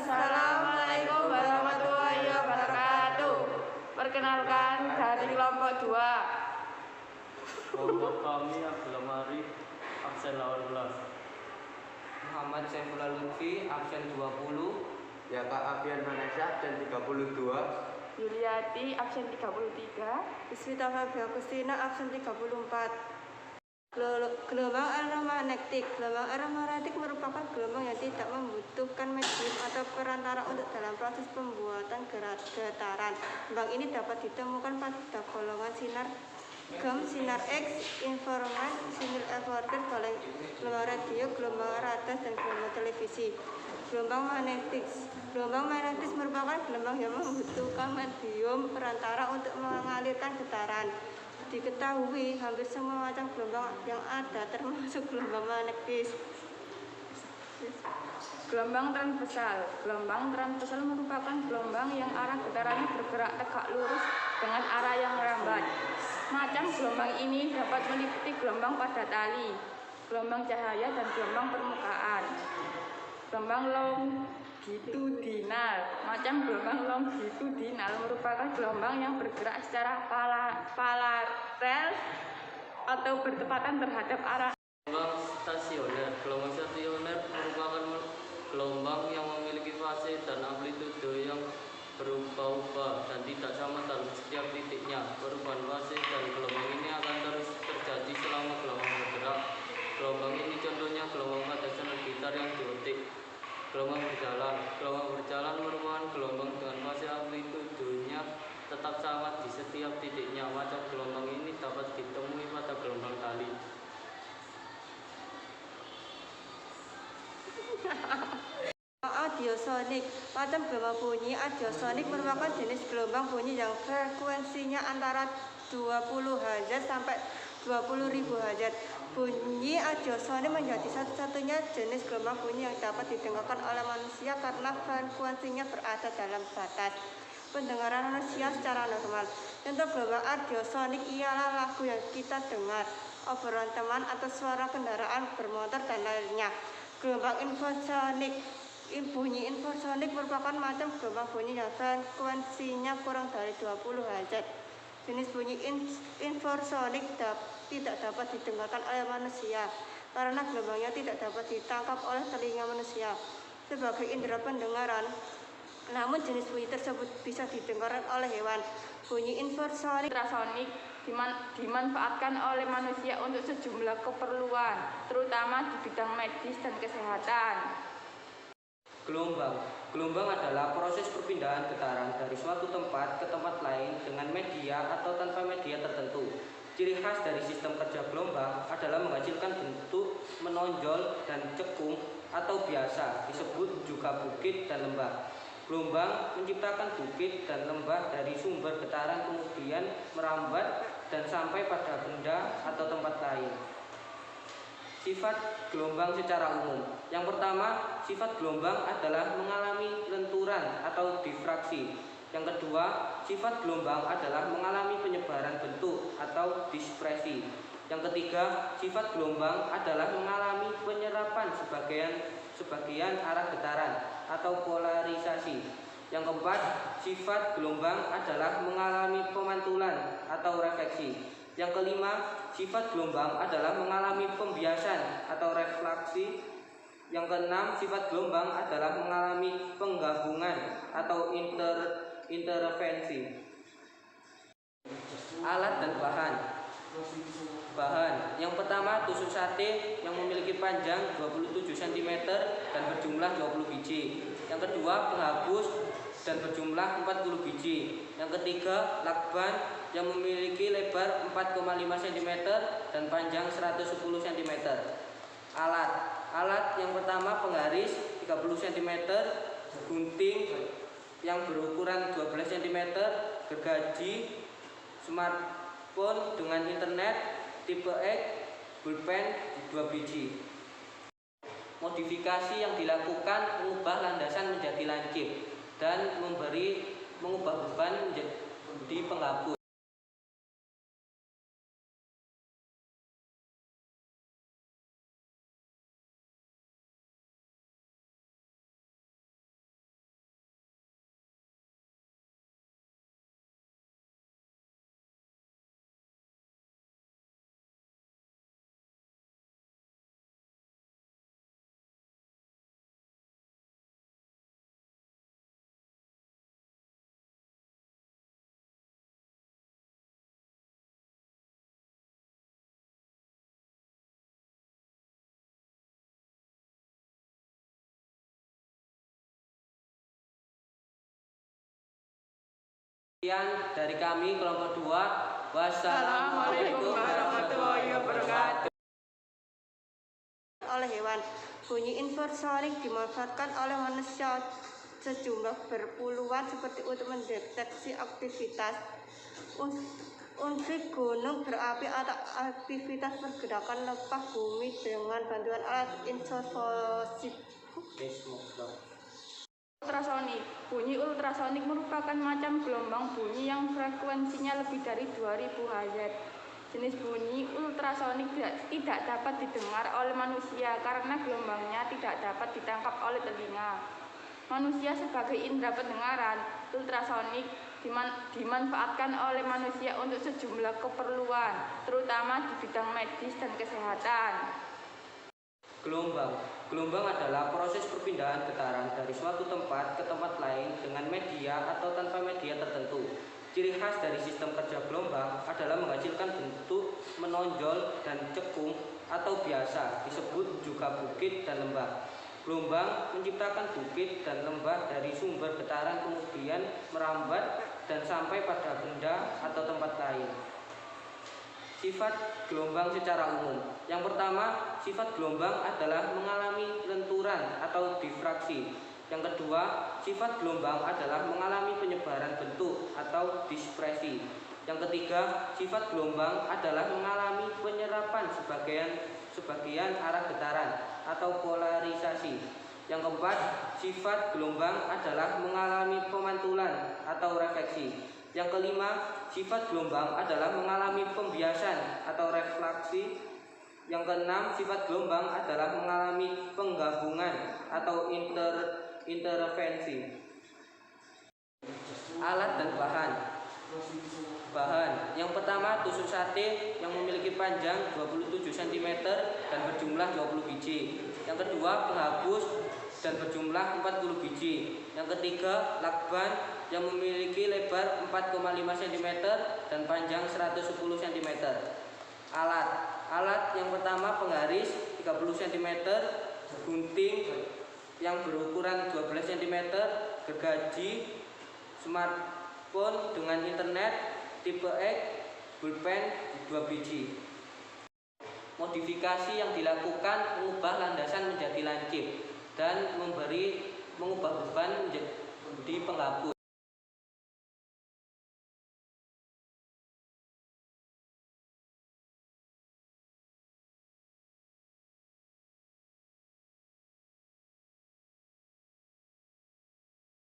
Assalamualaikum warahmatullahi wabarakatuh. Perkenalkan dari kelompok 2. Kelompok kami Abdullah Marif, absen 18. Muhammad Saifullah Lutfi, absen 20. Yaka Abian Vanessa, absen 32. Yuliati, absen 33. Iswita Fabia Agustina, absen 34. Gelombang elektromagnetik. Gelombang elektromagnetik merupakan gelombang yang tidak membutuhkan medium atau perantara untuk dalam proses pembuatan getaran. Gelombang ini dapat ditemukan pada golongan sinar gam, sinar X, infrared, sinar infrared, gelombang radio, gelombang radar, dan gelombang televisi. Gelombang magnetis. Gelombang magnetis merupakan gelombang yang membutuhkan medium perantara untuk mengalirkan getaran. Diketahui hampir semua macam gelombang yang ada termasuk gelombang magnetis. Gelombang transversal. Gelombang transversal merupakan gelombang yang arah getarannya bergerak tegak lurus dengan arah yang merambat. Macam gelombang ini dapat meliputi gelombang pada tali, gelombang cahaya, dan gelombang permukaan. Gelombang longitudinal. Macam gelombang longitudinal merupakan gelombang yang bergerak secara paralel atau bertepatan terhadap arah. Gelombang stasioner. Gelombang stasioner merupakan gelombang yang memiliki fase dan amplitude yang berubah-ubah dan tidak sama dalam setiap titiknya. Perubahan fase dan gelombang ini akan terus terjadi selama gelombang bergerak. Gelombang ini contohnya gelombang pada senar gitar yang diotik. Gelombang berjalan. Gelombang berjalan merupakan gelombang dengan fase amplitudenya tetap sama di setiap titiknya. Macam gelombang ini dapat ditemui pada gelombang tali. Audiosonik. Macam gelombang bunyi audiosonik merupakan jenis gelombang bunyi yang frekuensinya antara 20 Hz sampai 20.000 Hz. Bunyi audiosonik menjadi satu-satunya jenis gelombang bunyi yang dapat didengarkan oleh manusia karena frekuensinya berada dalam batas pendengaran manusia secara normal. Contoh gelombang audiosonik ialah lagu yang kita dengar, obrolan teman, atau suara kendaraan bermotor dan lainnya. Gelombang infrasonik. Bunyi infrasonik merupakan macam gelombang bunyi yang frekuensinya kurang dari 20 Hz. Jenis bunyi infrasonik tidak dapat didengarkan oleh manusia karena gelombangnya tidak dapat ditangkap oleh telinga manusia sebagai indera pendengaran. Namun jenis bunyi tersebut bisa didengarkan oleh hewan. Bunyi infrasonik dimanfaatkan oleh manusia untuk sejumlah keperluan, terutama di bidang medis dan kesehatan. Gelombang adalah proses perpindahan getaran dari suatu tempat ke tempat lain dengan media atau tanpa media tertentu. Ciri khas dari sistem kerja gelombang adalah menghasilkan bentuk menonjol dan cekung atau biasa disebut juga bukit dan lembah. Gelombang menciptakan bukit dan lembah dari sumber getaran kemudian merambat dan sampai pada benda atau tempat lain. Sifat gelombang secara umum. Yang pertama, sifat gelombang adalah mengalami lenturan atau difraksi. Yang kedua, sifat gelombang adalah mengalami penyebaran bentuk atau dispersi. Yang ketiga, sifat gelombang adalah mengalami penyerapan sebagian arah getaran atau polarisasi. Yang keempat, sifat gelombang adalah mengalami pemantulan atau refleksi. Yang kelima, sifat gelombang adalah mengalami pembiasan atau refleksi. Yang keenam, sifat gelombang adalah mengalami penggabungan atau intervensi. Alat dan bahan. Yang pertama, tusuk sate yang memiliki panjang 27 cm dan berjumlah 20 biji. Yang kedua, penghapus dan berjumlah 40 biji. Yang ketiga, lakban yang memiliki lebar 4,5 cm dan panjang 110 cm. Alat yang pertama, penggaris 30 cm, gunting yang berukuran 12 cm, gergaji, smartphone dengan internet, tipe X, pulpen 2 biji. Modifikasi yang dilakukan mengubah landasan menjadi lancip dan mengubah beban menjadi penghapus. Sekian dari kami kelompok 2. Wassalamualaikum warahmatullahi wabarakatuh. Oleh hewan, bunyi infrasonik dimanfaatkan oleh manusia sejumlah berpuluhan seperti untuk mendeteksi aktivitas unsur gunung berapi atau aktivitas pergerakan lempah bumi dengan bantuan alat infrasonik. Ultrasonik. Bunyi ultrasonik merupakan macam gelombang bunyi yang frekuensinya lebih dari 2000 Hz. Jenis bunyi ultrasonik tidak dapat didengar oleh manusia karena gelombangnya tidak dapat ditangkap oleh telinga. Manusia sebagai indera pendengaran, ultrasonik dimanfaatkan oleh manusia untuk sejumlah keperluan, terutama di bidang medis dan kesehatan. Gelombang adalah proses perpindahan getaran dari suatu tempat ke tempat lain dengan media atau tanpa media tertentu. Ciri khas dari sistem kerja gelombang adalah menghasilkan bentuk menonjol dan cekung atau biasa disebut juga bukit dan lembah. Gelombang menciptakan bukit dan lembah dari sumber getaran kemudian merambat dan sampai pada benda atau tempat lain. Sifat gelombang secara umum. Yang pertama, sifat gelombang adalah mengalami lenturan atau difraksi. Yang kedua, sifat gelombang adalah mengalami penyebaran bentuk atau dispersi. Yang ketiga, sifat gelombang adalah mengalami penyerapan sebagian arah getaran atau polarisasi. Yang keempat, sifat gelombang adalah mengalami pemantulan atau refleksi. Yang kelima, sifat gelombang adalah mengalami pembiasan atau refleksi. Yang keenam, sifat gelombang adalah mengalami penggabungan atau intervensi. Alat dan bahan. Yang pertama, tusuk sate yang memiliki panjang 27 cm dan berjumlah 20 biji. Yang kedua, penghapus dan berjumlah 40 biji. Yang ketiga, lakban yang memiliki lebar 4,5 cm dan panjang 110 cm. Alat yang pertama, penggaris 30 cm, gunting yang berukuran 12 cm, gergaji, smartphone dengan internet, tipe X, pulpen 2 biji. Modifikasi yang dilakukan mengubah landasan menjadi lancip dan mengubah beban menjadi penghapus.